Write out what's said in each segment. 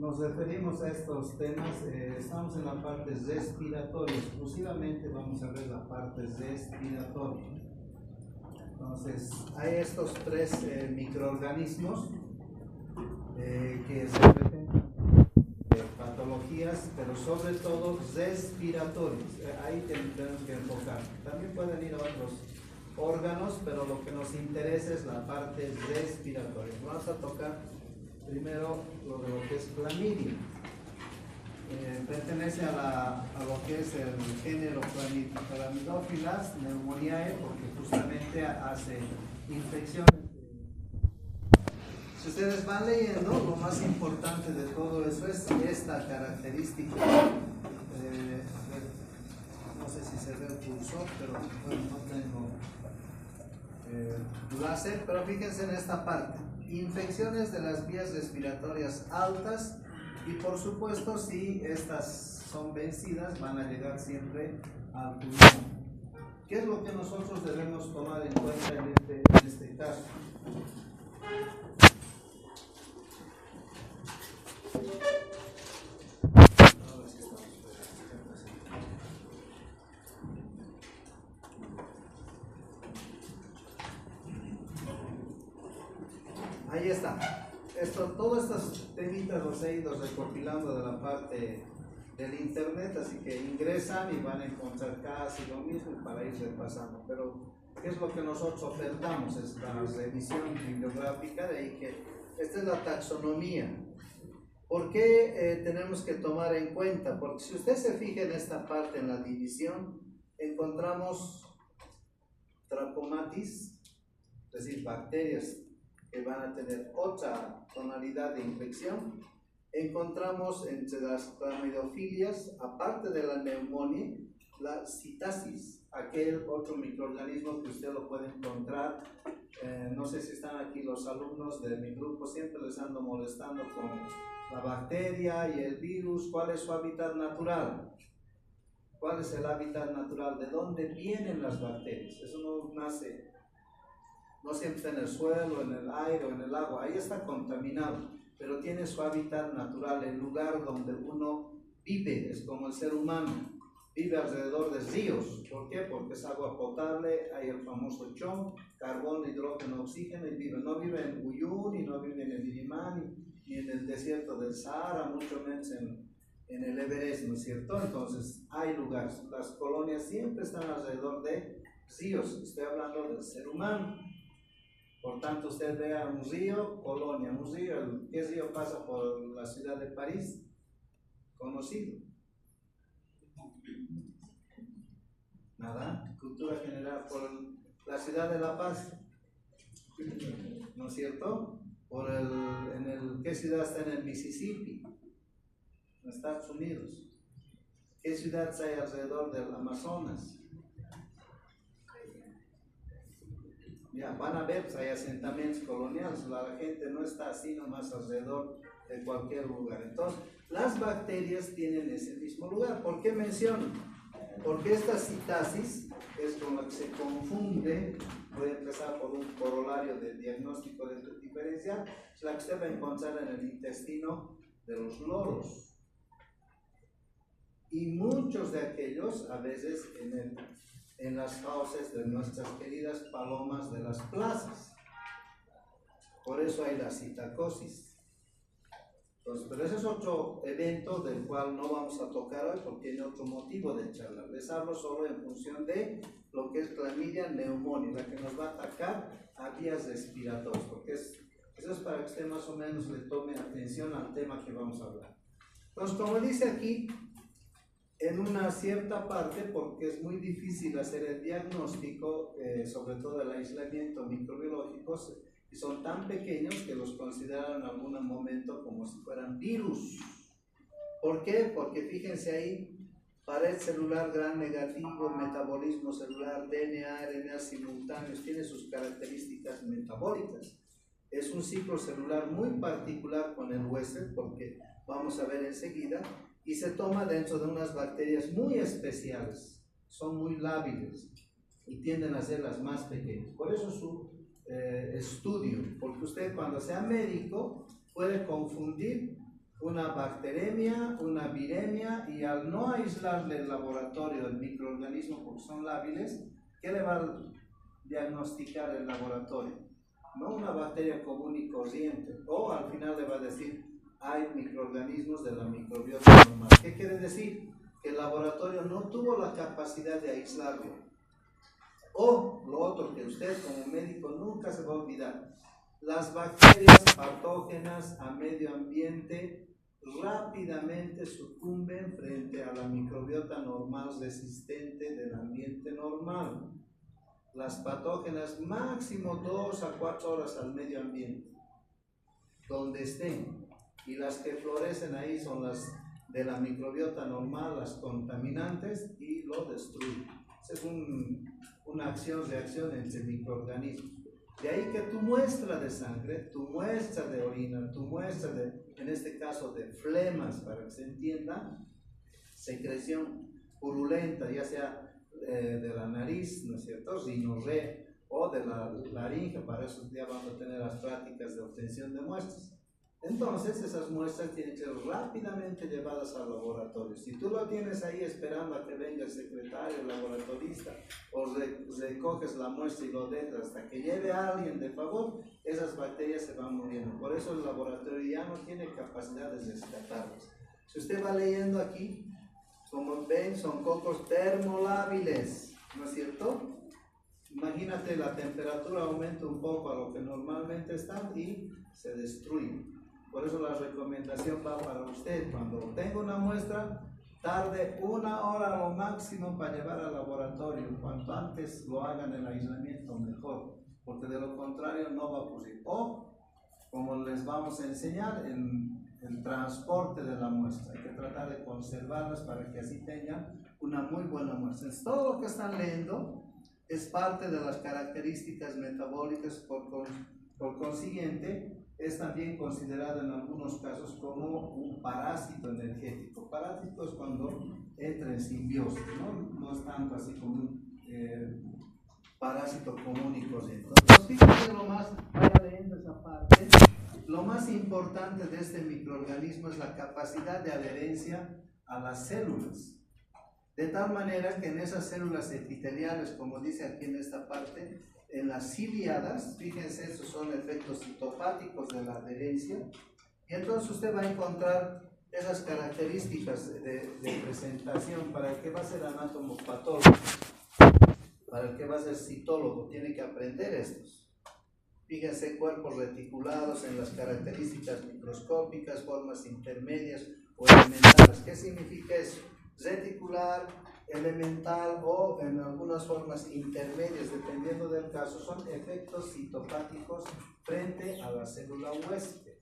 nos referimos a estos temas, estamos en la parte respiratoria, exclusivamente vamos a ver la parte respiratoria. Entonces, hay estos tres microorganismos que representan patologías, pero sobre todo respiratorias. Ahí tenemos que enfocar. También pueden ir a otros órganos, pero lo que nos interesa es la parte respiratoria. Vamos a tocar primero lo que es clamidia. Pertenece a lo que es el género Chlamydophilas pneumoniae, porque justamente hace infecciones. Si ustedes van leyendo, lo más importante de todo eso es esta característica. No sé si se ve el cursor, pero bueno, no tengo láser, pero fíjense en esta parte. Infecciones de las vías respiratorias altas, y por supuesto, si estas son vencidas, van a llegar siempre al pulmón. ¿Qué es lo que nosotros debemos tomar en cuenta en este caso? Ahí está. Todos estos temitas los he ido recopilando de la parte del internet, así que ingresan y van a encontrar casi lo mismo para ir repasando. Pero, ¿qué es lo que nosotros ofertamos? Es la revisión bibliográfica, de ahí que esta es la taxonomía. ¿Por qué tenemos que tomar en cuenta? Porque si usted se fija en esta parte, en la división, encontramos Trachomatis, es decir, bacterias que van a tener otra tonalidad de infección. Encontramos entre las clamidofilias, aparte de la neumonía, la citasis, aquel otro microorganismo que usted lo puede encontrar. No sé si están aquí los alumnos de mi grupo, siempre les ando molestando con la bacteria y el virus. ¿Cuál es su hábitat natural? ¿Cuál es el hábitat natural? ¿De dónde vienen las bacterias? Eso no nace, no siempre está en el suelo, en el aire o en el agua. Ahí está contaminado, pero tiene su hábitat natural, el lugar donde uno vive. Es como el ser humano, vive alrededor de ríos. ¿Por qué? Porque es agua potable, hay el famoso CHOM, carbón, hidrógeno, oxígeno, y vive. No vive en Uyuni, no vive en el Irimani, ni en el desierto del Sahara, mucho menos en el Everest, ¿no es cierto? Entonces, hay lugares. Las colonias siempre están alrededor de ríos. Estoy hablando del ser humano. Por tanto, usted vea un río, colonia, un río. ¿Qué río pasa por la ciudad de París? Conocido. Nada. Cultura general. Por la ciudad de La Paz, ¿no es cierto? ¿Qué ciudad está en el Mississippi? En Estados Unidos. ¿Qué ciudad hay alrededor del Amazonas? Ya, van a ver, hay asentamientos coloniales. La gente no está así nomás alrededor de cualquier lugar. Entonces, las bacterias tienen ese mismo lugar. ¿Por qué menciono? Porque esta citasis es con la que se confunde. Voy a empezar por un corolario de diagnóstico diferencial. Es la que usted va a encontrar en el intestino de los loros. Y muchos de aquellos, a veces, en las fauces de nuestras queridas palomas de las plazas. Por eso hay la citacosis. Entonces, pero ese es otro evento del cual no vamos a tocar hoy porque tiene otro motivo de charla. Les hablo solo en función de lo que es clamidia neumonía, la que nos va a atacar a vías respiratorias, porque eso es para que usted más o menos le tome atención al tema que vamos a hablar. Entonces, como dice aquí, en una cierta parte, porque es muy difícil hacer el diagnóstico, sobre todo el aislamiento microbiológico, y son tan pequeños que los consideran en algún momento como si fueran virus. ¿Por qué? Porque fíjense ahí, pared celular gran negativo, metabolismo celular, DNA, RNA simultáneos, tiene sus características metabólicas. Es un ciclo celular muy particular con el huésped, porque vamos a ver enseguida, y se toma dentro de unas bacterias muy especiales, son muy lábiles y tienden a ser las más pequeñas. Por eso su estudio, porque usted cuando sea médico puede confundir una bacteremia, una viremia, y al no aislarle el laboratorio del microorganismo porque son lábiles, ¿qué le va a diagnosticar el laboratorio? No una bacteria común y corriente, o al final le va a decir, hay microorganismos de la microbiota normal. ¿Qué quiere decir? Que el laboratorio no tuvo la capacidad de aislarlo. O lo otro que usted como médico nunca se va a olvidar, las bacterias patógenas a medio ambiente rápidamente sucumben frente a la microbiota normal resistente del ambiente normal. Las patógenas máximo 2 a 4 horas al medio ambiente, donde estén, y las que florecen ahí son las de la microbiota normal, las contaminantes, y lo destruyen. Esa es una acción-reacción entre microorganismos. De ahí que tu muestra de sangre, tu muestra de orina, tu muestra de, en este caso, de flemas, para que se entienda, secreción purulenta, ya sea de la nariz, ¿no es cierto?, rinorrea, o de la laringe, para eso ya vamos a tener las prácticas de obtención de muestras. Entonces, esas muestras tienen que ser rápidamente llevadas al laboratorio. Si tú lo tienes ahí esperando a que venga el secretario, el laboratorista, o recoges la muestra y lo dejas hasta que lleve a alguien de favor, esas bacterias se van muriendo. Por eso el laboratorio ya no tiene capacidad de rescatarlas. Si usted va leyendo aquí, como ven, son cocos termolábiles, ¿no es cierto? Imagínate, la temperatura aumenta un poco a lo que normalmente están y se destruyen. Por eso la recomendación va para usted. Cuando tenga una muestra, tarde 1 hora lo máximo para llevar al laboratorio. Cuanto antes lo hagan el aislamiento, mejor, porque de lo contrario no va a ocurrir. O, como les vamos a enseñar, en el transporte de la muestra. Hay que tratar de conservarlas para que así tengan una muy buena muestra. Entonces, todo lo que están leyendo es parte de las características metabólicas, por consiguiente, es también considerado en algunos casos como un parásito energético. Parásito es cuando entra en simbiosis, no es tanto así como un parásito común y corriente. Entonces, fíjense lo más, vaya leyendo esa parte, lo más importante de este microorganismo es la capacidad de adherencia a las células. De tal manera que en esas células epiteliales, como dice aquí en esta parte, en las ciliadas, fíjense, esos son efectos citopáticos de la adherencia, y entonces usted va a encontrar esas características de presentación. Para el que va a ser anatomopatólogo, para el que va a ser citólogo, tiene que aprender estos. Fíjense, cuerpos reticulados en las características microscópicas, formas intermedias o elementales. ¿Qué significa eso? Reticular, elemental o en algunas formas intermedias, dependiendo del caso, son efectos citopáticos frente a la célula huésped.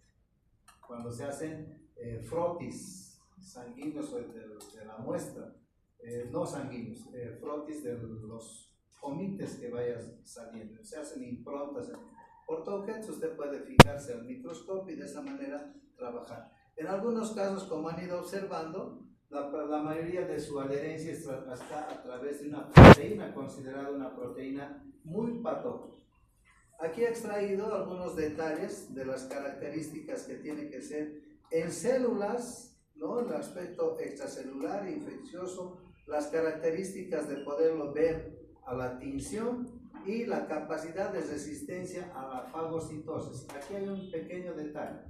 Cuando se hacen frotis sanguíneos de la muestra, no sanguíneos, frotis de los omites que vayan saliendo, se hacen improntas. Por tokens usted puede fijarse al microscopio y de esa manera trabajar. En algunos casos, como han ido observando, la mayoría de su adherencia está a través de una proteína, considerada una proteína muy patógena. Aquí he extraído algunos detalles de las características que tiene que ser en células, ¿no? El aspecto extracelular e infeccioso, las características de poderlo ver a la tinción y la capacidad de resistencia a la fagocitosis. Aquí hay un pequeño detalle.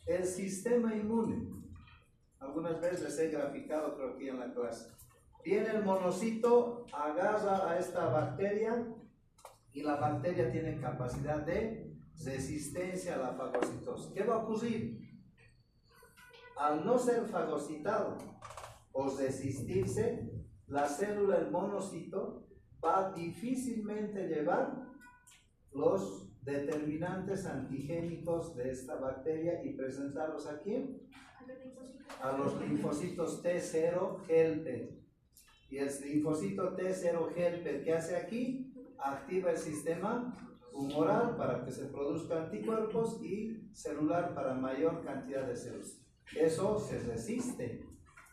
El sistema inmune, algunas veces les he graficado, creo que en la clase. Viene el monocito, agarra a esta bacteria y la bacteria tiene capacidad de resistencia a la fagocitosis. ¿Qué va a ocurrir? Al no ser fagocitado o resistirse, la célula, el monocito, va a difícilmente llevar los determinantes antigénicos de esta bacteria y presentarlos aquí a los linfocitos T0 helper. Y el linfocito T0 helper, ¿qué hace aquí? Activa el sistema humoral para que se produzcan anticuerpos y celular para mayor cantidad de células. Eso se resiste.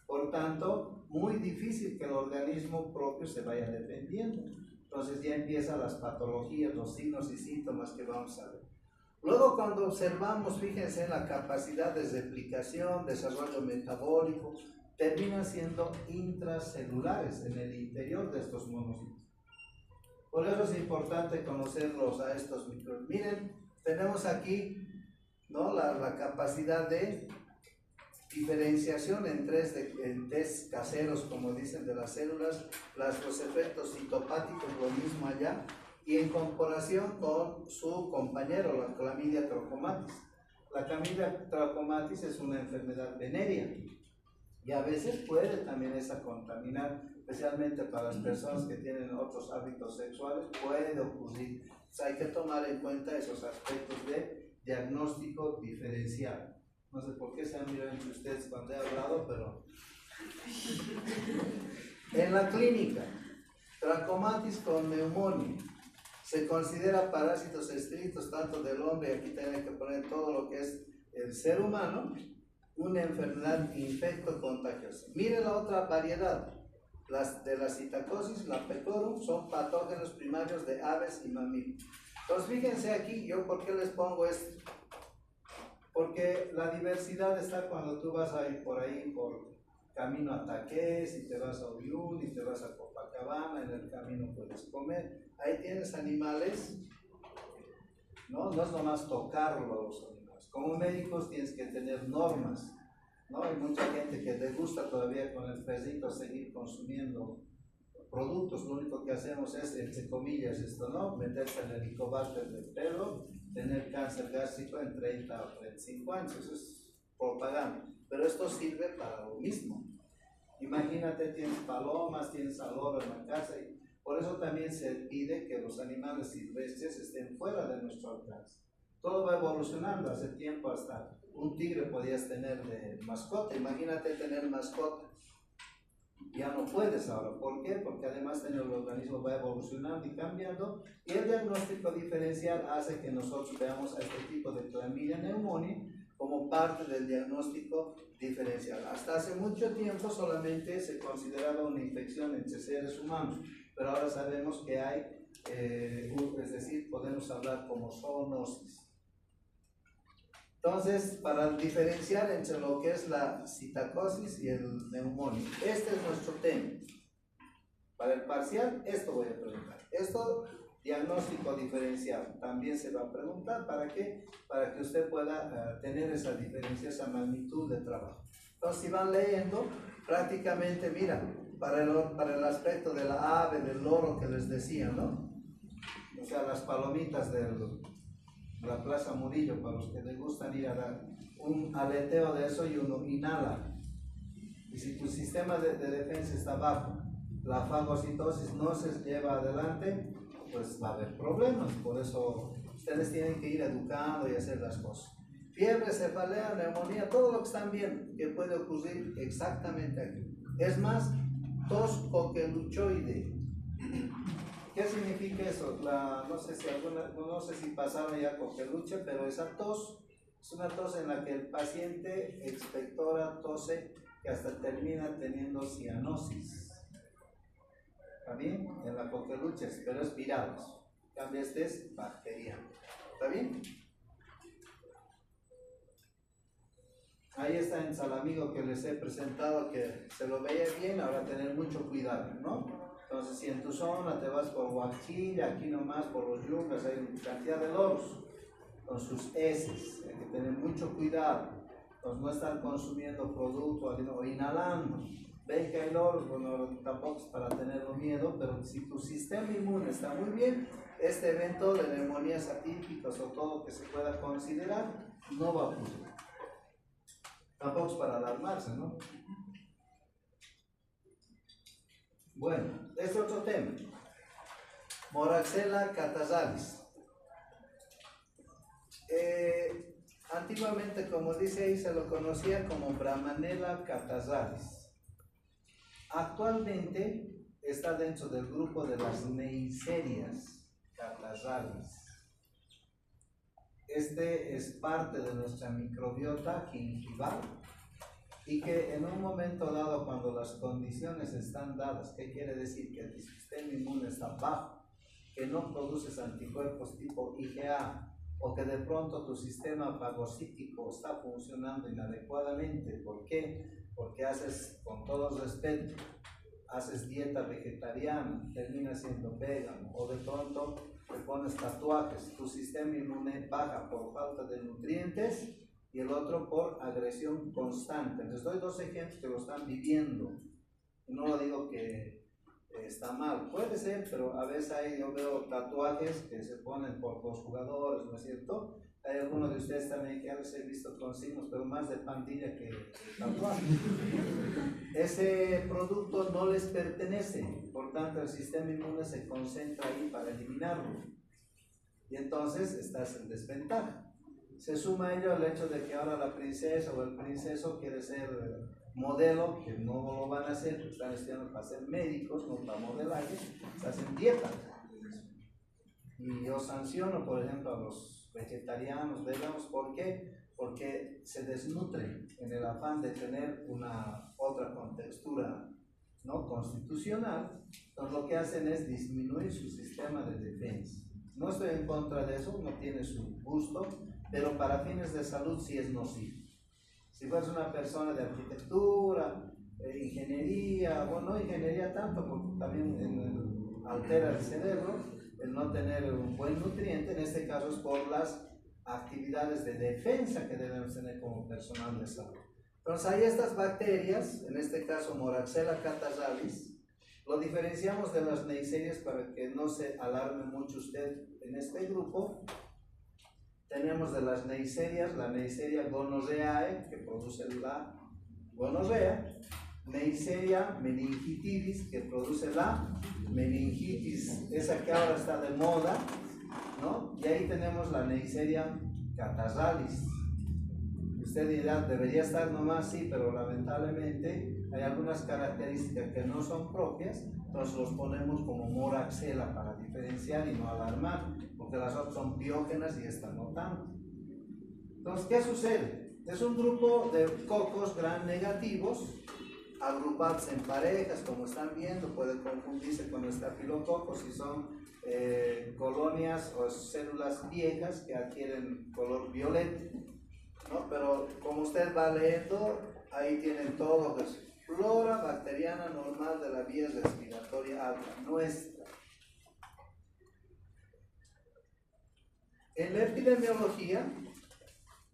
Por tanto, muy difícil que el organismo propio se vaya defendiendo. Entonces ya empiezan las patologías, los signos y síntomas que vamos a ver. Luego, cuando observamos, fíjense en la capacidad de replicación, desarrollo metabólico, terminan siendo intracelulares en el interior de estos monocitos. Por eso es importante conocerlos a estos microbios. Miren, tenemos aquí, ¿no?, la capacidad de diferenciación en test caseros, como dicen, de las células, los efectos citopáticos, lo mismo allá, y en comparación con su compañero, la Chlamydia trachomatis. La Chlamydia trachomatis es una enfermedad venérea y a veces puede también esa contaminar, especialmente para las personas que tienen otros hábitos sexuales, puede ocurrir. Entonces hay que tomar en cuenta esos aspectos de diagnóstico diferencial. No sé por qué se han mirado entre ustedes cuando he hablado, pero en la clínica, trachomatis con neumonía se considera parásitos estrictos tanto del hombre, aquí tienen que poner todo lo que es el ser humano, una enfermedad infecto-contagiosa. Miren la otra variedad, las de la citacosis, la pecorum, son patógenos primarios de aves y mamíferos. Entonces fíjense aquí, yo por qué les pongo esto. Porque la diversidad está cuando tú vas a ir por ahí, por camino a Taqués, y te vas a Uyún, y te vas a Copacabana, en el camino puedes comer. Ahí tienes animales, ¿no? No es nomás tocarlo a los animales. Como médicos tienes que tener normas, ¿no? Hay mucha gente que le gusta todavía con el perrito seguir consumiendo productos. Lo único que hacemos es, entre comillas, esto, ¿no?, meterse en el Helicobacter del perro, tener cáncer gástrico en 30 o 35 años. Eso es propaganda, pero esto sirve para lo mismo. Imagínate, tienes palomas, tienes al loro en la casa, y por eso también se pide que los animales silvestres estén fuera de nuestro alcance. Todo va evolucionando. Hace tiempo hasta un tigre podías tener de mascota. Imagínate tener mascota. Ya no puedes ahora. ¿Por qué? Porque además el organismo va evolucionando y cambiando, y el diagnóstico diferencial hace que nosotros veamos a este tipo de Chlamydia pneumoniae como parte del diagnóstico diferencial. Hasta hace mucho tiempo solamente se consideraba una infección entre seres humanos, pero ahora sabemos que hay, es decir, podemos hablar como zoonosis. Entonces, para diferenciar entre lo que es la citacosis y el neumonio, este es nuestro tema. Para el parcial, esto voy a preguntar. Esto, diagnóstico diferencial, también se va a preguntar. ¿Para qué? Para que usted pueda tener esa diferencia, esa magnitud de trabajo. Entonces, si van leyendo, prácticamente, mira, para el aspecto de la ave, del loro que les decía, ¿no? O sea, las palomitas de la Plaza Murillo, para los que les gustan ir a dar un aleteo de eso y uno inhala. Y si tu sistema de defensa está bajo, la fagocitosis no se lleva adelante, pues va a haber problemas. Por eso ustedes tienen que ir educando y hacer las cosas. Fiebre, cefalea, neumonía, todo lo que están viendo que puede ocurrir exactamente aquí. Es más, tos coqueluchoide. ¿Qué significa eso? No sé si pasaron ya coqueluche, pero esa tos es una tos en la que el paciente expectora, tose, que hasta termina teniendo cianosis. ¿Está bien? En la coqueluche, pero es viral. En cambio, este es bacteriano. ¿Está bien? Ahí está en Salamigo que les he presentado, que se lo veía bien. Ahora tener mucho cuidado, ¿no? Entonces, si en tu zona te vas por Huachilla, aquí nomás por los Yucas, hay una cantidad de loros con sus heces. Hay que tener mucho cuidado. Entonces, no estar consumiendo producto o inhalando. Ven que hay loros, bueno, tampoco es para tenerlo miedo, pero si tu sistema inmune está muy bien, este evento de neumonías atípicas o todo que se pueda considerar, no va a ocurrir. Tampoco es para alarmarse, ¿no? Bueno, este otro tema. Moraxella catarrhalis. Antiguamente, como dice ahí, se lo conocía como Brahmanella catarrhalis. Actualmente está dentro del grupo de las Neiserias catarrhalis. Este es parte de nuestra microbiota gingival y que en un momento dado, cuando las condiciones están dadas, ¿qué quiere decir? Que el sistema inmune está bajo, que no produces anticuerpos tipo IgA o que de pronto tu sistema fagocítico está funcionando inadecuadamente. ¿Por qué? Porque haces, con todo respeto, haces dieta vegetariana, terminas siendo vegano, o de pronto te pones tatuajes, tu sistema inmune baja por falta de nutrientes y el otro por agresión constante. Les doy dos ejemplos que lo están viviendo. No lo digo que está mal, puede ser, pero a veces ahí yo veo tatuajes que se ponen por los jugadores, ¿no es cierto? Hay algunos de ustedes también que a veces he visto con signos, pero más de pandilla que tatuaje. Ese producto no les pertenece, por tanto el sistema inmune se concentra ahí para eliminarlo. Y entonces estás en desventaja. Se suma a ello el hecho de que ahora la princesa o el princeso quiere ser modelo, que no lo van a hacer, están estudiando para ser médicos, no para modelaje, se hacen dieta. Y yo sanciono, por ejemplo, a los vegetarianos, veganos. ¿Por qué? Porque se desnutren en el afán de tener una otra contextura, ¿no?, constitucional. Entonces lo que hacen es disminuir su sistema de defensa. No estoy en contra de eso, no tiene su gusto, pero para fines de salud sí es nocivo. Si fueras una persona de arquitectura, ingeniería, bueno, no ingeniería tanto, porque también altera el cerebro, el no tener un buen nutriente, en este caso es por las actividades de defensa que debemos tener como personal de salud. Entonces hay estas bacterias, en este caso Moraxella catarrhalis, lo diferenciamos de las neiserias para que no se alarme mucho usted en este grupo. Tenemos de las neiserias, la Neisseria gonorrheae, que produce la gonorrea, Neisseria meningitidis, que produce la meningitis, esa que ahora está de moda, ¿no? Y ahí tenemos la Neisseria catarrhalis. Usted dirá, debería estar nomás, sí, pero lamentablemente hay algunas características que no son propias, entonces los ponemos como Moraxella para diferenciar y no alarmar, porque las otras son biógenas y esta no tanto. Entonces, ¿qué sucede? Es un grupo de cocos gram negativos, agrupados en parejas, como están viendo, puede confundirse con estafilococos si son colonias o células viejas que adquieren color violeta, ¿no? Pero como usted va leyendo, ahí tienen todo, pues, flora bacteriana normal de la vía respiratoria alta, nuestra. En la epidemiología,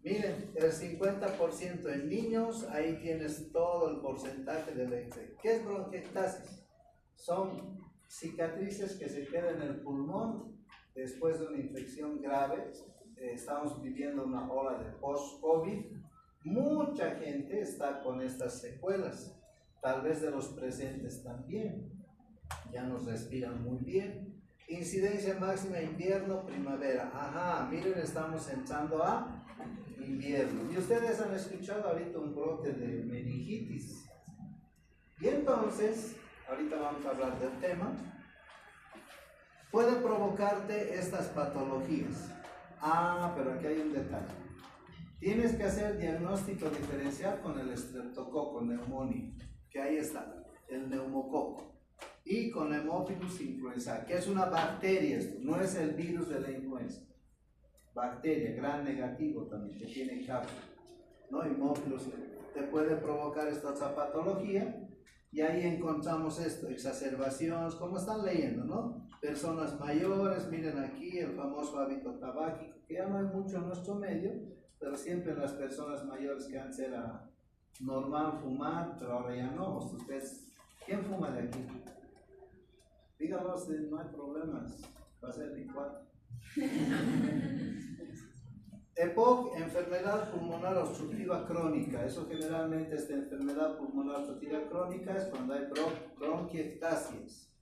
miren, el 50% en niños, ahí tienes todo el porcentaje de la infección. ¿Qué es bronquiectasis? Son cicatrices que se quedan en el pulmón después de una infección grave. Estamos viviendo una ola de post-COVID. Mucha gente está con estas secuelas, tal vez de los presentes también. Ya nos respiran muy bien. Incidencia máxima invierno, primavera. Ajá, miren, estamos entrando a invierno. Y ustedes han escuchado ahorita un brote de meningitis. Y entonces, ahorita vamos a hablar del tema. Puede provocarte estas patologías. Ah, pero aquí hay un detalle. Tienes que hacer diagnóstico diferencial con el estreptococo neumonía, que ahí está, el neumococo. Y con Haemophilus influenzae, que es una bacteria, esto no es el virus de la influenza. Bacteria, gran negativo también, que tiene cápsula, ¿no? Haemophilus te puede provocar esta otra patología, y ahí encontramos esto, exacerbaciones, como están leyendo, ¿no? Personas mayores, miren aquí el famoso hábito tabáquico, que ya no hay mucho en nuestro medio, pero siempre las personas mayores que antes era normal fumar, pero ahora ya no. Ustedes, ¿quién fuma de aquí? Díganos, no hay problemas, va a ser 24. EPOC, enfermedad pulmonar obstructiva crónica. Eso generalmente, esta enfermedad pulmonar obstructiva crónica es cuando hay bronquiectasias,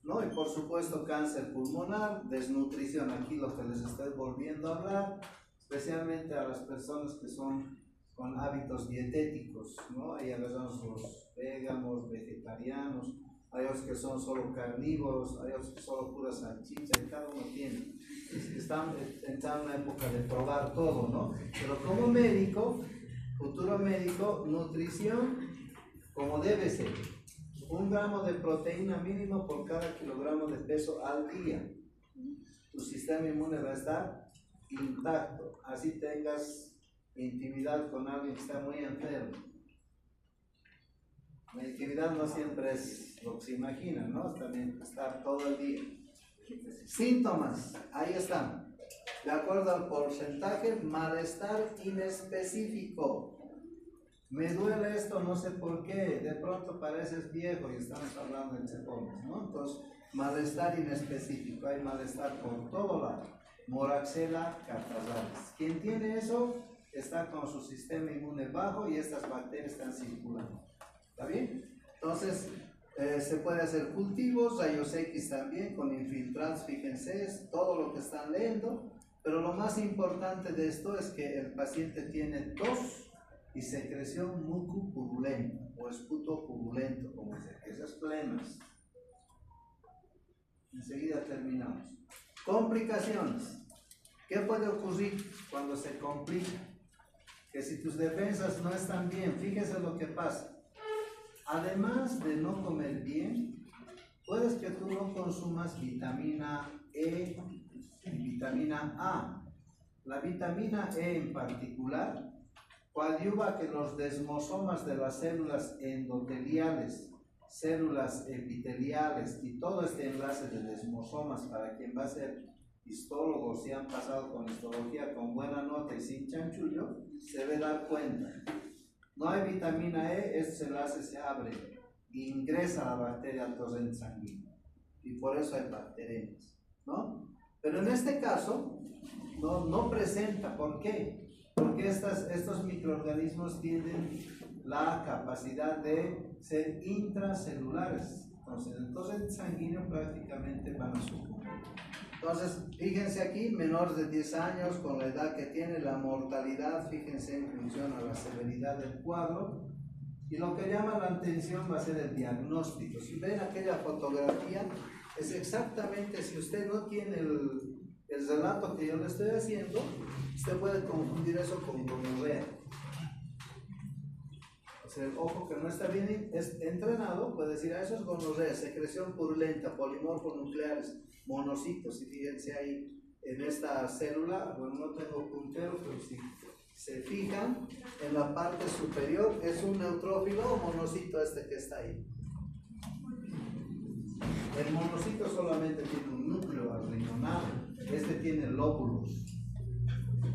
¿no? Y por supuesto cáncer pulmonar, desnutrición, aquí lo que les estoy volviendo a hablar, especialmente a las personas que son con hábitos dietéticos, ¿no? Ahí hablamos los veganos, vegetarianos, hay otros que son solo carnívoros, hay otros que solo pura salchicha, y cada uno tiene. Están entrando en una época de probar todo, ¿no? Pero como médico, futuro médico, nutrición como debe ser. 1 gramo de proteína mínimo por cada kilogramo de peso al día. Tu sistema inmune va a estar intacto, así tengas intimidad con alguien que está muy enfermo. La intimidad no siempre es lo que se imagina, ¿no? También estar todo el día. Síntomas, ahí están. De acuerdo al porcentaje, malestar inespecífico. Me duele esto, no sé por qué. De pronto pareces viejo y estamos hablando de chepones, ¿no? Entonces, malestar inespecífico. Hay malestar por todo lado. Moraxella catarrhalis. Quien tiene eso está con su sistema inmune bajo y estas bacterias están circulando. ¿Está bien? Entonces, se puede hacer cultivos, rayos X también, con infiltrados, fíjense, es todo lo que están leyendo, pero lo más importante de esto es que el paciente tiene tos y secreción mucopurulenta, o esputo purulento, como se dice, esas flemas. Enseguida terminamos. Complicaciones. ¿Qué puede ocurrir cuando se complica? Que si tus defensas no están bien, fíjese lo que pasa. Además de no comer bien, puedes que tú no consumas vitamina E y vitamina A. La vitamina E en particular coadyuva que los desmosomas de las células endoteliales, células epiteliales y todo este enlace de desmosomas, para quien va a ser histólogo, si han pasado con histología con buena nota y sin chanchullo, se debe dar cuenta. No hay vitamina E, este enlace se abre e ingresa la bacteria al torrente sanguíneo. Y por eso hay bacterias, ¿no? Pero en este caso, no presenta. ¿Por qué? Porque estos microorganismos tienen la capacidad de ser intracelulares. Entonces, el torrente sanguíneo prácticamente van a sucumbir. Entonces, fíjense aquí, menores de 10 años, con la edad que tiene, la mortalidad, fíjense en función a la severidad del cuadro. Y lo que llama la atención va a ser el diagnóstico. Si ven aquella fotografía, es exactamente, si usted no tiene el relato que yo le estoy haciendo, usted puede confundir eso con gonorrea. O sea, el ojo que no está bien entrenado puede decir, eso es gonorrea, secreción purulenta, polimorfos nucleares, monocitos. Y fíjense ahí en esta célula, bueno, no tengo puntero, pero si se fijan en la parte superior, es un neutrófilo o monocito este que está ahí. El monocito solamente tiene un núcleo arrimonado, este tiene lóbulos,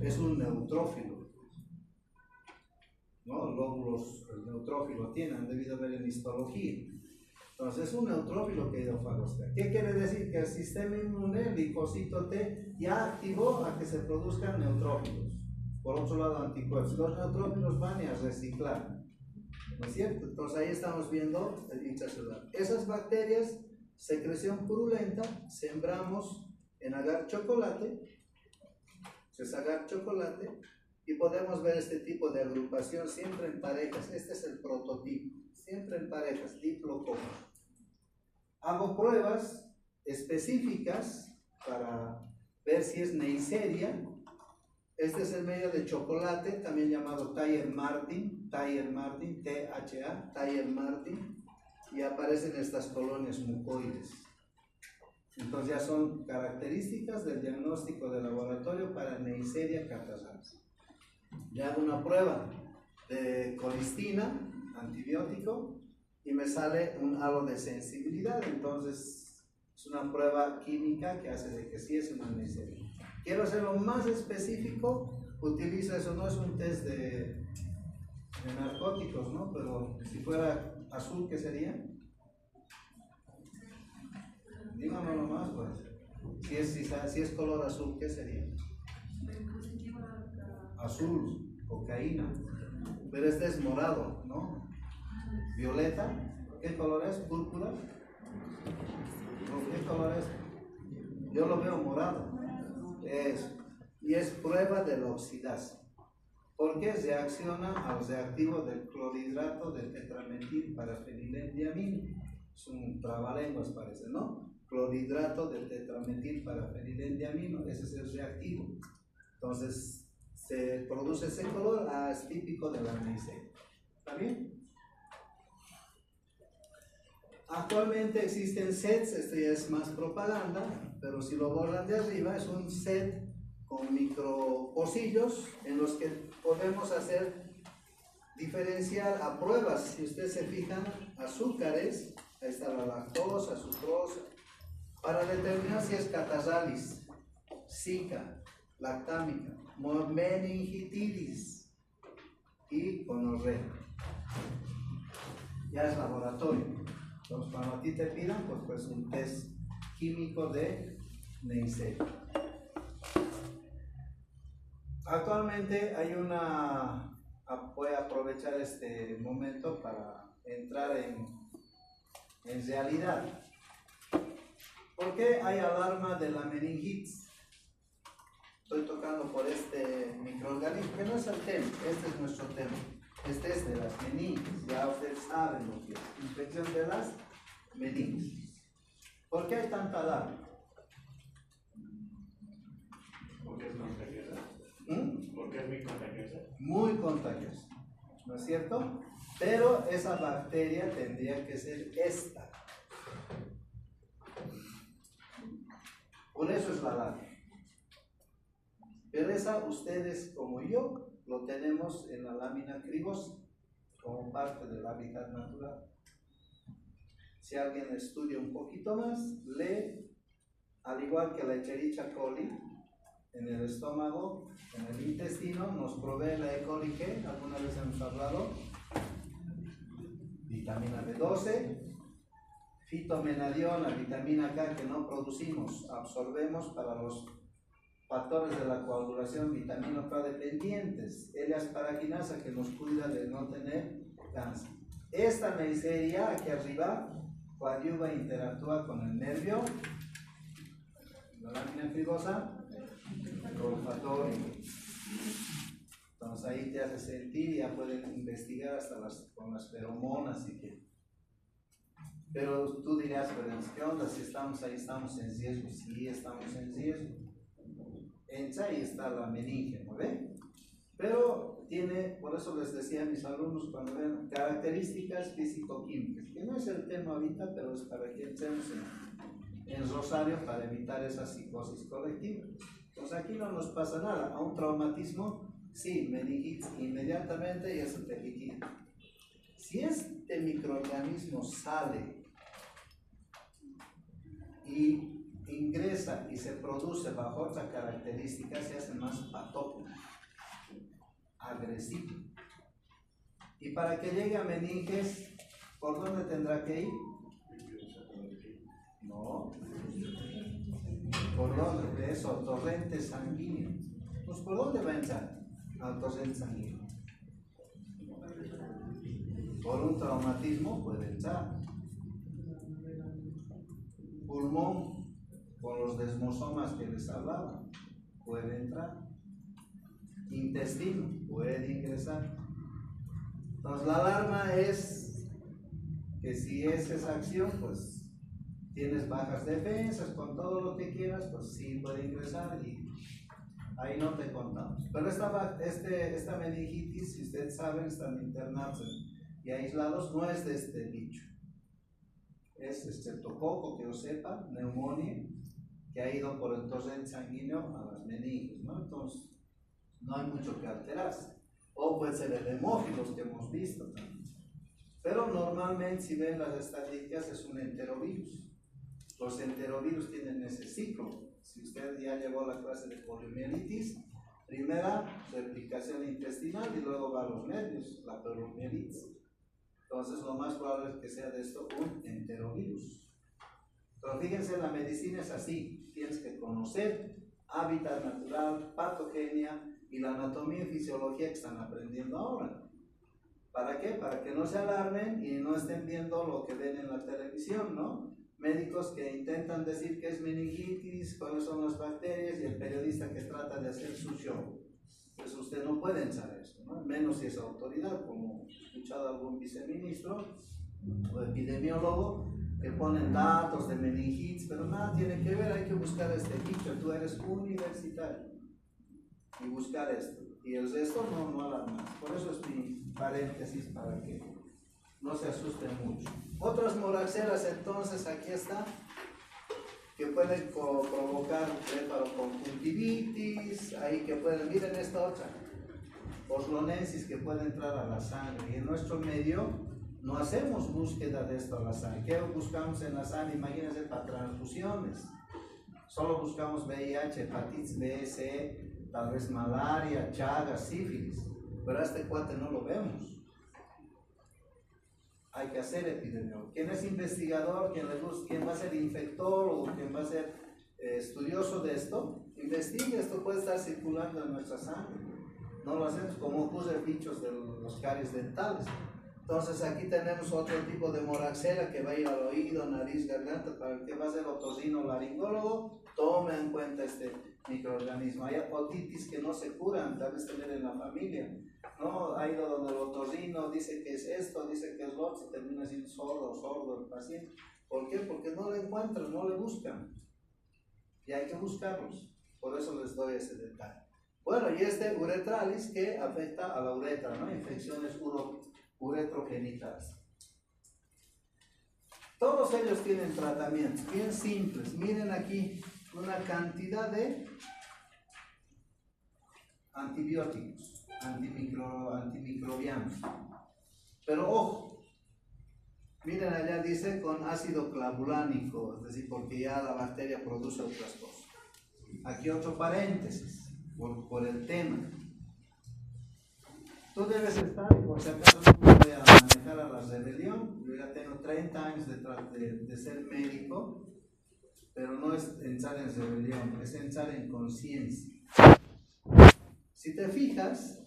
es un neutrófilo, ¿no? Lóbulos, el neutrófilo tiene, han debido ver en histología. Entonces es un neutrófilo que ha ido a fagocitar. ¿Qué quiere decir? Que el sistema inmune, el linfocito T, ya activó a que se produzcan neutrófilos. Por otro lado, anticuerpos. Los neutrófilos van a reciclar, ¿no es cierto? Entonces ahí estamos viendo el intracelular. Esas bacterias, secreción purulenta, sembramos en agar chocolate, es agar chocolate, y podemos ver este tipo de agrupación siempre en parejas. Este es el prototipo, siempre en parejas, diplocoma. Hago pruebas específicas para ver si es Neisseria. Este es el medio de chocolate, también llamado Thayer-Martin, THA, Thayer-Martin, y aparecen estas colonias mucoides. Entonces ya son características del diagnóstico de laboratorio para Neisseria catarrhalis. Le hago una prueba de colistina, antibiótico, y me sale un halo de sensibilidad. Entonces es una prueba química que hace de que sí es una Neisseria. Quiero hacerlo más específico, utilizo eso, no es un test de narcóticos, ¿no? Pero si fuera azul, ¿qué sería? Díganlo nomás, pues. Si es color azul, ¿qué sería? Azul, cocaína. Pero este es morado, ¿no? Violeta, ¿qué color es? ¿Púrpura? ¿Qué color es? Yo lo veo morado. Y es prueba de la oxidasa. Porque reacciona al reactivo del clorhidrato de tetrametil parafenilendiamino. Es un trabalenguas, parece, ¿no? Clorhidrato de tetrametil parafenilendiamino, ese es el reactivo. Entonces se produce ese color, es típico de la Neisseria. ¿Está bien? Actualmente existen sets, esto ya es más propaganda, pero si lo borran de arriba, es un set con micro pocillos en los que podemos hacer diferencial a pruebas. Si ustedes se fijan, azúcares, ahí está la lactosa, sucrosa, para determinar si es catarralis, zika, lactámica, meningitis y gonorrea. Ya es laboratorio. Entonces, cuando a ti te pidan, pues un test químico de Neisseria. Actualmente hay voy a aprovechar este momento para entrar en realidad. ¿Por qué hay alarma de la meningitis? Estoy tocando por este microorganismo, que no es el tema, este es nuestro tema. Este es de las meninges, ya ustedes saben lo que es, infección de las meninges. ¿Por qué hay tanta alarma? Porque es contagiosa. Porque es muy contagiosa. Muy contagiosa, ¿no es cierto? Pero esa bacteria tendría que ser esta. Por eso es la alarma. Pero esa ustedes como yo lo tenemos en la lámina cribosa como parte del hábitat natural. Si alguien estudia un poquito más, lee, al igual que la Escherichia coli, en el estómago, en el intestino, nos provee la E. coli G, alguna vez hemos hablado, vitamina B12, fitomenadiona, vitamina K que no producimos, absorbemos para los factores de la coagulación, vitamina K dependientes, L-asparaginasa que nos cuida de no tener cáncer. Esta Neisseria aquí arriba coadyuva e interactúa con el nervio, la lámina cribosa, olfatorio. Entonces ahí te hace sentir y ya pueden investigar hasta con las feromonas y que. Pero tú dirás, pero ¿qué onda? Si estamos ahí, estamos en riesgo. Sí, estamos en riesgo. Ahí está la meninge, ¿no ven? Pero tiene, por eso les decía a mis alumnos cuando ven características físico-químicas, que no es el tema ahorita, pero es para que entremos en Rosario para evitar esa psicosis colectiva. Entonces aquí no nos pasa nada. A un traumatismo, sí, meningitis inmediatamente y eso te liquida. Si este microorganismo sale y ingresa y se produce bajo otra característica, se hace más patógeno, agresivo. Y para que llegue a meninges, ¿por dónde tendrá que ir? No. ¿Por dónde? Eso, torrente sanguíneo. Pues ¿por dónde va a entrar al torrente sanguíneo? Por un traumatismo puede entrar. Pulmón, con los desmosomas que les hablaba, puede entrar. Intestino, puede ingresar. Entonces la alarma es que si es esa acción, pues tienes bajas defensas, con todo lo que quieras, pues sí puede ingresar y ahí no te contamos. Pero esta meningitis, si ustedes saben, están internados y aislados, no es de este bicho. Es estreptococo, que yo sepa, neumonía, que ha ido por el torrente sanguíneo a las meninges, ¿no? Entonces, no hay mucho que alterarse. O puede ser el hemófilos que hemos visto también. Pero normalmente, si ven las estadísticas, es un enterovirus. Los enterovirus tienen ese ciclo. Si usted ya llevó la clase de poliomielitis, primera replicación intestinal y luego va a los nervios, la poliomielitis. Entonces lo más probable es que sea de esto un enterovirus. Pero fíjense, la medicina es así. Tienes que conocer hábitat natural, patogenia y la anatomía y fisiología que están aprendiendo ahora. ¿Para qué? Para que no se alarmen y no estén viendo lo que ven en la televisión, ¿no? Médicos que intentan decir que es meningitis, cuáles son las bacterias, y el periodista que trata de hacer su show. Pues usted no puede saber eso, ¿no? Menos si es autoridad, como he escuchado algún viceministro o epidemiólogo que ponen datos de meningitis, pero nada tiene que ver, hay que buscar este bicho. Tú eres universitario y buscar esto, y el resto no alarma. Por eso es mi paréntesis, para que no se asusten mucho. Otras moraxeras, entonces, aquí está. que pueden provocar conjuntivitis, ahí que pueden, miren esta otra, oslonesis que puede entrar a la sangre. Y en nuestro medio no hacemos búsqueda de esto a la sangre. ¿Qué buscamos en la sangre? Imagínense para transfusiones. Solo buscamos VIH, hepatitis B, C, tal vez malaria, chagas, sífilis. Pero a este cuate no lo vemos. Hay que hacer epidemiólogo. ¿Quién es investigador? ¿Quién va a ser infectólogo? ¿Quién va a ser estudioso de esto? Investigue, esto puede estar circulando en nuestra sangre. No lo hacemos como ocurre bichos de los caries dentales. Entonces aquí tenemos otro tipo de moraxela que va a ir al oído, nariz, garganta. Para el que va a ser otorrino-laringólogo, tome en cuenta este microorganismo. Hay otitis que no se curan, tal vez tener en la familia. No, ha ido donde el otorrino, dice que es esto, dice que es lo otro, termina siendo sordo el paciente. ¿Por qué? Porque no lo encuentran, no le buscan. Y hay que buscarlos. Por eso les doy ese detalle. Bueno, y este uretralis que afecta a la uretra, ¿no? Infecciones uretrogenitales. Todos ellos tienen tratamientos bien simples. Miren aquí una cantidad de antibióticos, antimicrobianos. Pero ojo, miren allá dice con ácido clavulánico, es decir, porque ya la bacteria produce otras cosas. Aquí otro paréntesis, por el tema. Tú debes estar, por si acaso no voy a manejar a la rebelión, yo ya tengo 30 años de ser médico, pero no es entrar en rebelión, es entrar en conciencia. Si te fijas,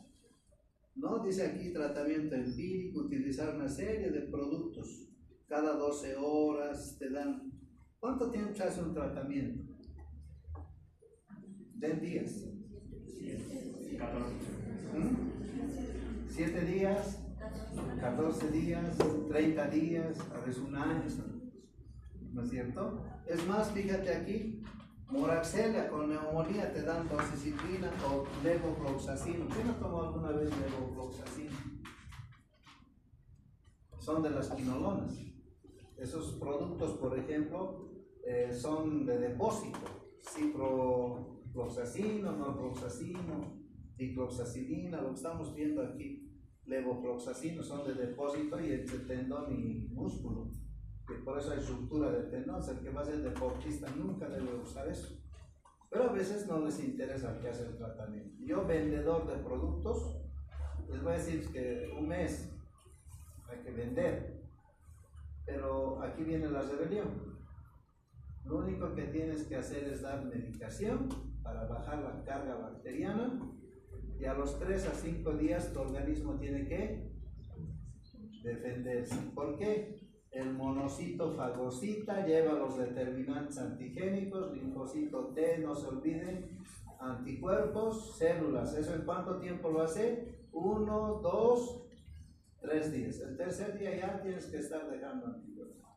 ¿no? Dice aquí tratamiento empírico, utilizar una serie de productos. Cada 12 horas te dan. ¿Cuánto tiempo se hace un tratamiento? 10 días. 7 días, 14 días, 30 días, a veces un año, ¿no es cierto? Es más, fíjate aquí, moraxela con neumonía te dan doxiciclina o levofloxacino. ¿Quién ha tomado alguna vez levofloxacino? Son de las quinolonas. Esos productos, por ejemplo, son de depósito. Ciprofloxacino, norfloxacino, dicloxacilina, lo que estamos viendo aquí. Levofloxacino son de depósito y entre tendón y músculo. Que por eso hay ruptura del tendón. El que va a ser deportista nunca debe usar eso. Pero a veces no les interesa que hace el tratamiento. Yo, vendedor de productos, les voy a decir que un mes hay que vender. Pero aquí viene la rebelión. Lo único que tienes que hacer es dar medicación para bajar la carga bacteriana. Y a los 3 a 5 días tu organismo tiene que defenderse. ¿Por qué? El monocito fagocita lleva los determinantes antigénicos, linfocito T, no se olviden, anticuerpos, células. ¿Eso en cuánto tiempo lo hace? 1, 2, 3 días. El tercer día ya tienes que estar dejando anticuerpos.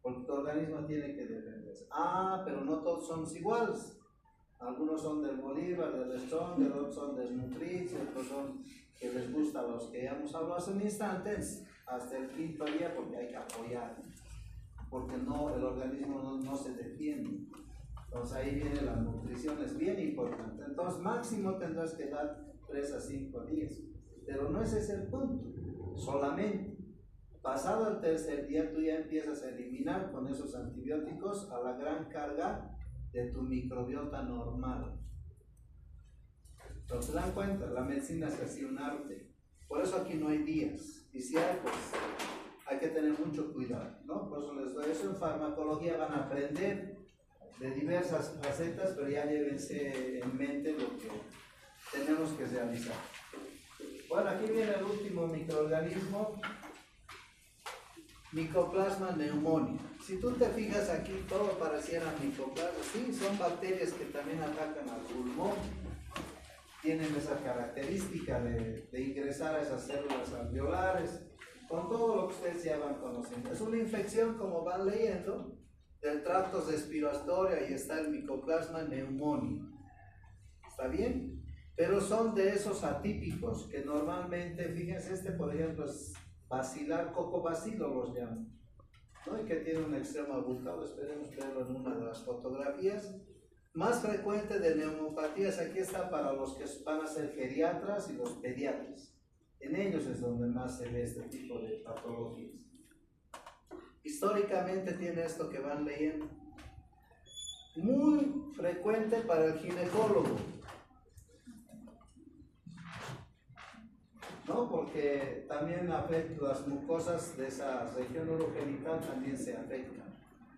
Porque tu organismo tiene que defenderse. Ah, pero no todos son iguales. Algunos son del Bolívar, del Stronger, otros son del Nutrici, otros son que les gusta a los que ya hemos hablado hace un instante, hasta el 5.º día, porque hay que apoyar, porque no, el organismo no se defiende. Entonces ahí viene la nutrición, es bien importante. Entonces máximo tendrás que dar 3 a 5 días, pero no ese es el punto. Solamente pasado el tercer día tú ya empiezas a eliminar con esos antibióticos a la gran carga de tu microbiota normal. Entonces, se dan cuenta, la medicina se hace un arte. Por eso aquí no hay días. Y si hay, pues hay que tener mucho cuidado, ¿no? Por eso les doy eso. En farmacología van a aprender de diversas facetas, pero ya llévense en mente lo que tenemos que realizar. Bueno, aquí viene el último microorganismo. Mycoplasma pneumoniae. Si tú te fijas aquí, todo pareciera micoplasma. Sí, son bacterias que también atacan al pulmón. Tienen esa característica de ingresar a esas células alveolares, con todo lo que ustedes ya van conociendo. Es una infección, como van leyendo, del tracto respiratorio, y está el Mycoplasma pneumoniae. ¿Está bien? Pero son de esos atípicos que normalmente, fíjense, por ejemplo, es bacilar, cocobacilo los llaman. ¿no? Y que tiene un extremo abultado, esperemos verlo en una de las fotografías. Más frecuente de neumopatías, aquí está para los que van a ser geriatras y los pediatras. En ellos es donde más se ve este tipo de patologías. Históricamente tiene esto que van leyendo. Muy frecuente para el ginecólogo, ¿no? Porque también afecta las mucosas de esa región urogenital, también se afectan.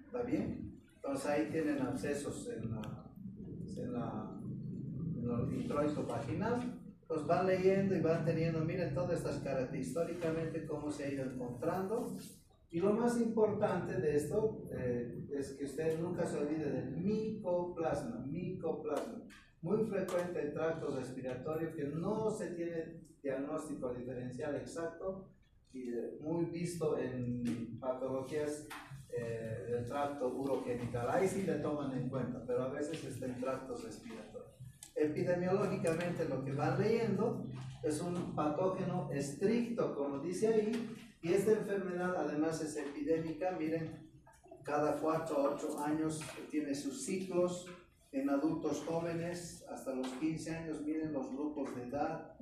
¿Está bien? Entonces ahí tienen abscesos en el introito vaginal. Pues van leyendo y van teniendo, miren todas estas características históricamente cómo se ha ido encontrando. Y lo más importante de esto es que usted nunca se olvide del micoplasma, muy frecuente en tracto respiratorio, que no se tiene diagnóstico diferencial exacto y muy visto en patologías del tracto urogenital. Ahí sí le toman en cuenta, pero a veces está en tractos respiratorios. Epidemiológicamente lo que van leyendo es un patógeno estricto, como dice ahí, y esta enfermedad además es epidémica. Miren, cada 4 a 8 años tiene sus ciclos en adultos jóvenes hasta los 15 años. Miren los grupos de edad,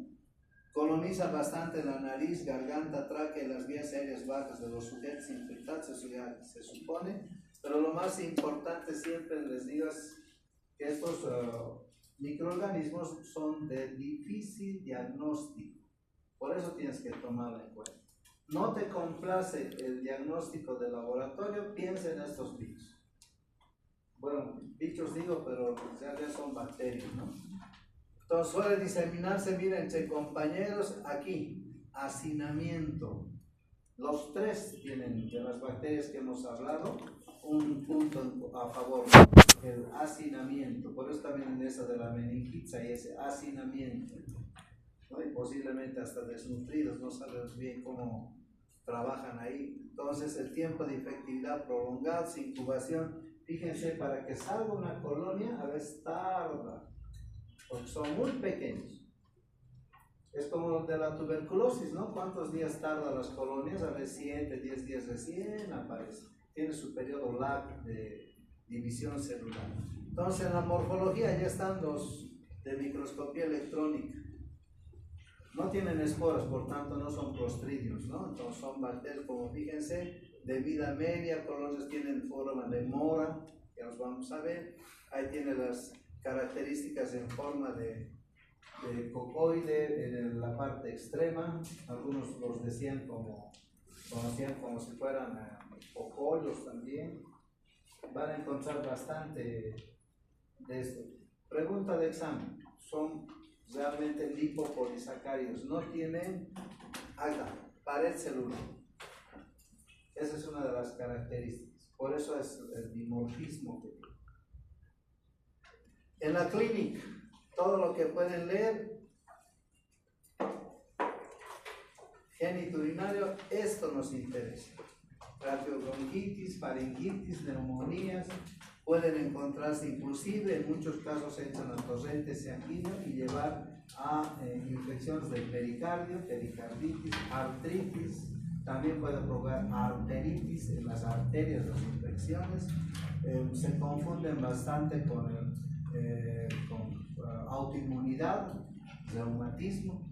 coloniza bastante la nariz, garganta, tráquea y las vías aéreas bajas de los sujetos infectados, eso ya se supone, pero lo más importante siempre les digo es que estos microorganismos son de difícil diagnóstico, por eso tienes que tomarlo en cuenta. No te complace el diagnóstico de laboratorio, piensa en estos bichos. Bueno, bichos digo, pero ya son bacterias, ¿no? Entonces suele diseminarse, miren, entre compañeros aquí, hacinamiento. Los tres tienen, de las bacterias que hemos hablado, un punto a favor, el hacinamiento. Por eso también en esa de la meningitis hay ese hacinamiento, ¿no? Y posiblemente hasta desnutridos, no sabemos bien cómo trabajan ahí. Entonces el tiempo de infectividad prolongado, sin incubación, fíjense, para que salga una colonia a veces tarda, porque son muy pequeños. Es como lo de la tuberculosis, ¿no? ¿Cuántos días tardan las colonias? A veces 7, 10 días recién aparece. Tiene su periodo lag de división celular. Entonces en la morfología ya están los de microscopía electrónica. No tienen esporas, por tanto no son clostridios, ¿no? Entonces son bacterias, como fíjense, de vida media, colonias tienen forma de mora, ya los vamos a ver. Ahí tiene las características en forma de cocoide en la parte extrema. Algunos los conocían como si fueran cocollos también. Van a encontrar bastante de esto. Pregunta de examen: son realmente lipopolisacáridos, no tienen pared celular. Esa es una de las características, por eso es el dimorfismo que tiene. En la clínica, todo lo que pueden leer, genitourinario, esto nos interesa. Tracheobronquitis, faringitis, neumonías, pueden encontrarse inclusive, en muchos casos entran a torrente sanguíneo y llevar a infecciones del pericardio, pericarditis, artritis, también puede provocar arteritis en las arterias, las infecciones. Se confunden bastante con autoinmunidad, reumatismo.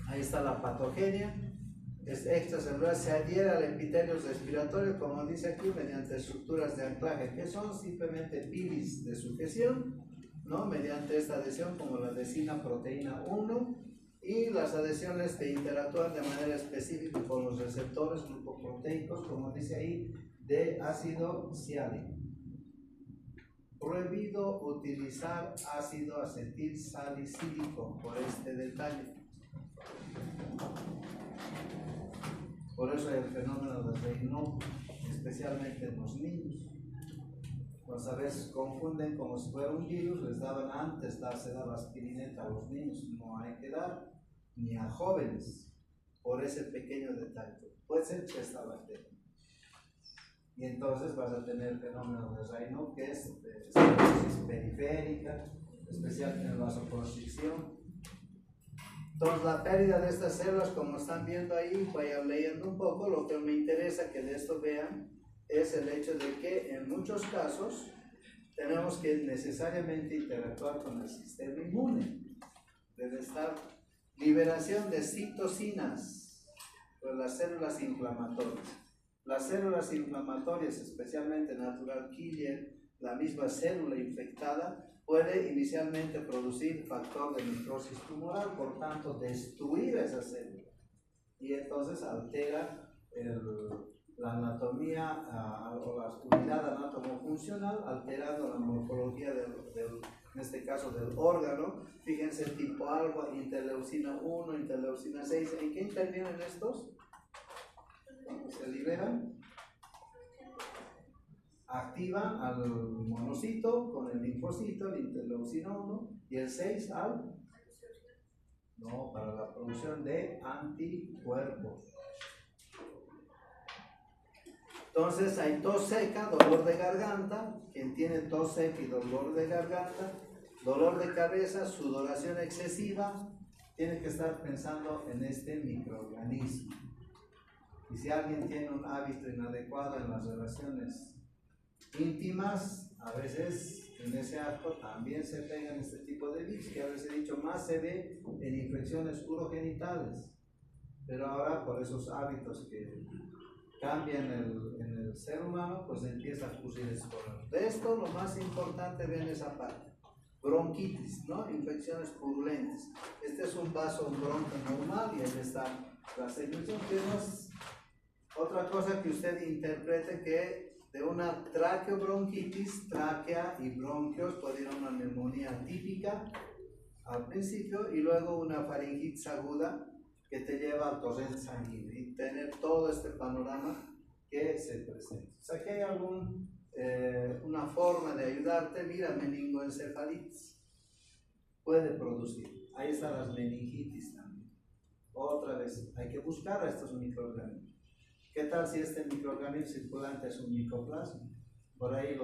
Ahí está la patogenia. Es extracelular, se adhiere al epitelio respiratorio, como dice aquí, mediante estructuras de anclaje, que son simplemente pilis de sujeción, ¿no? Mediante esta adhesión, como la adhesina proteína 1, y las adhesiones te interactúan de manera específica con los receptores glucoproteicos, como dice ahí, de ácido ciálico. Prohibido utilizar ácido acetil salicílico por este detalle. Por eso el fenómeno de Raynaud, especialmente en los niños. Pues a veces confunden como si fuera un virus, les daban antes, se daba aspirineta a los niños, no hay que dar, ni a jóvenes, por ese pequeño detalle. Puede ser que esta bacteria. Y entonces vas a tener el fenómeno de Raynaud, que es esclerosis periférica, especialmente en la vasoconstricción. Entonces, la pérdida de estas células, como están viendo ahí, vayan leyendo un poco, lo que me interesa que de esto vean es el hecho de que en muchos casos tenemos que necesariamente interactuar con el sistema inmune. Debe estar liberación de citocinas, pues las células inflamatorias. Las células inflamatorias, especialmente natural killer, la misma célula infectada, puede inicialmente producir factor de necrosis tumoral, por tanto destruir esa célula y entonces altera la anatomía o la unidad anatomofuncional, alterando la morfología en este caso del órgano. Fíjense, tipo alfa, interleucina 1, interleucina 6, ¿en qué intervienen estos? Cuando se liberan, activan al monocito con el linfocito, el interleucina 1, y el 6 para la producción de anticuerpos. Entonces hay tos seca, dolor de garganta. Quien tiene tos seca y dolor de garganta, dolor de cabeza, sudoración excesiva, tiene que estar pensando en este microorganismo. Y si alguien tiene un hábito inadecuado en las relaciones íntimas, a veces en ese acto también se pegan este tipo de virus, que a veces he dicho más se ve en infecciones urogenitales, pero ahora por esos hábitos que cambian en el ser humano, pues empieza a ocurrir esto. De esto lo más importante, ven esa parte, bronquitis, ¿no? Infecciones purulentas. Este es un vaso, un bronco normal, y ahí está la secreción, que no es otra cosa que usted interprete que de una traqueobronquitis, tráquea y bronquios puede ir a una neumonía típica al principio y luego una faringitis aguda que te lleva al torrente sanguíneo y tener todo este panorama que se presenta. O sea, que hay una forma de ayudarte. Mira, meningoencefalitis puede producir. Ahí están las meningitis también. Otra vez, hay que buscar a estos microorganismos. ¿Qué tal si este microorganismo circulante es un micoplasma? Por ahí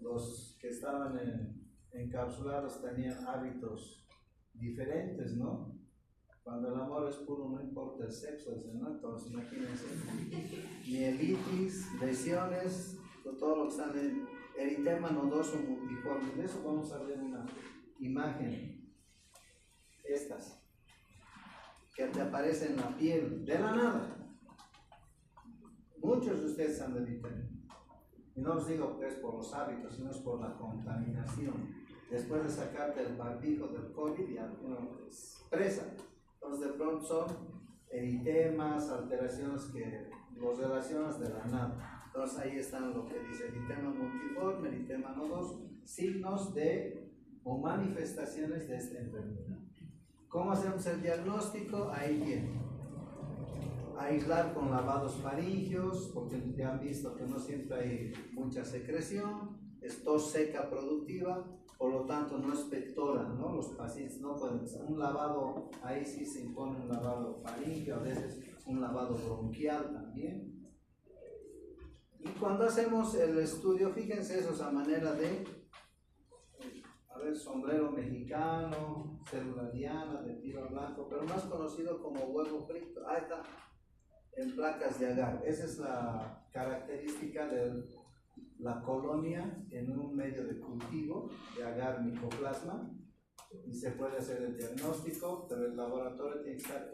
los que estaban encapsulados tenían hábitos diferentes, ¿no? Cuando el amor es puro, no importa el sexo, ¿no? Entonces, imagínense, mielitis, lesiones, todo lo que está en eritema nodoso multiforme. De eso vamos a ver una imagen, estas, que te aparecen en la piel, de la nada. Muchos de ustedes han de eritema. Y no os digo que es por los hábitos, sino es por la contaminación. Después de sacarte el barbijo del COVID, ya uno es presa. Entonces, de pronto son eritemas, alteraciones que los relacionas de la nada. Entonces, ahí están lo que dice eritema multiforme, eritema nodoso, signos de o manifestaciones de esta enfermedad. ¿Cómo hacemos el diagnóstico? Ahí tienen. Aislar con lavados faringios, porque ya han visto que no siempre hay mucha secreción, es tos seca productiva, por lo tanto no expectora, ¿no? Los pacientes no pueden hacer un lavado, ahí sí se impone un lavado faríngeo, a veces un lavado bronquial también. Y cuando hacemos el estudio, fíjense eso, esa manera de, sombrero mexicano, célula diana, de tiro blanco, pero más conocido como huevo frito. Ahí está, en placas de agar. Esa es la característica de la colonia en un medio de cultivo de agar micoplasma, y se puede hacer el diagnóstico, pero el laboratorio tiene que estar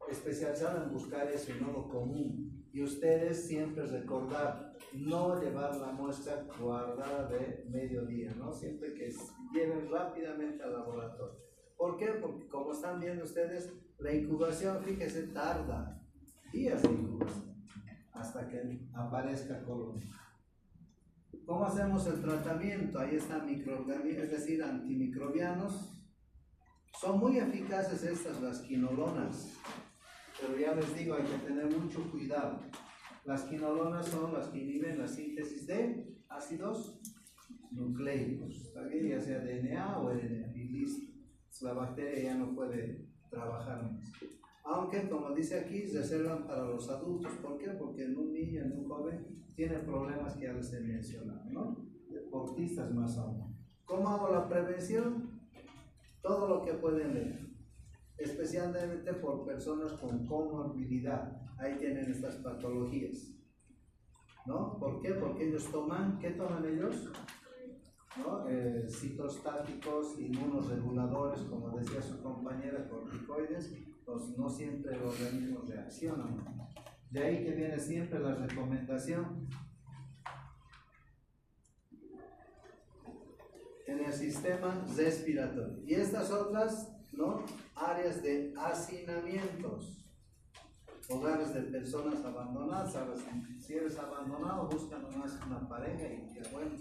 especializado en buscar eso y no lo común. Y ustedes siempre recordar, no llevar la muestra guardada de mediodía, ¿no? Siempre que lleven rápidamente al laboratorio. ¿Por qué? Porque como están viendo ustedes, la incubación, fíjense, tarda días de incubación hasta que aparezca colonia. ¿Cómo hacemos el tratamiento? Ahí están microorganismos, es decir, antimicrobianos. Son muy eficaces estas, las quinolonas, pero ya les digo, hay que tener mucho cuidado. Las quinolonas son las que inhiben la síntesis de ácidos nucleicos, ¿también? Ya sea DNA o RNA, y listo. La bacteria ya no puede trabajar más. Aunque, como dice aquí, se reservan para los adultos. ¿Por qué? Porque en un niño, en un joven, tiene problemas que ya les he mencionado, ¿no? Deportistas más aún. ¿Cómo hago la prevención? Todo lo que pueden leer. especialmente por personas con comorbilidad. Ahí tienen estas patologías, ¿no? ¿Por qué? Porque ellos toman, ¿qué toman ellos? ¿No? Citostáticos, inmunoreguladores, como decía su compañera, corticoides, pues no siempre el organismo reacciona. De ahí que viene siempre la recomendación en el sistema respiratorio. Y estas otras, ¿no? Áreas de hacinamientos, hogares de personas abandonadas. ¿Sabes? Si eres abandonado, busca nomás una pareja y ya, bueno,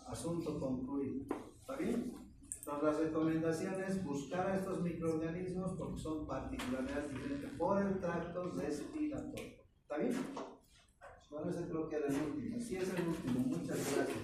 asunto concluido. ¿Está bien? Entonces, la recomendación es buscar a estos microorganismos porque son particularidades diferentes por el tracto respiratorio. ¿Está bien? Bueno, ese creo que era el último. Sí, es el último. Muchas gracias.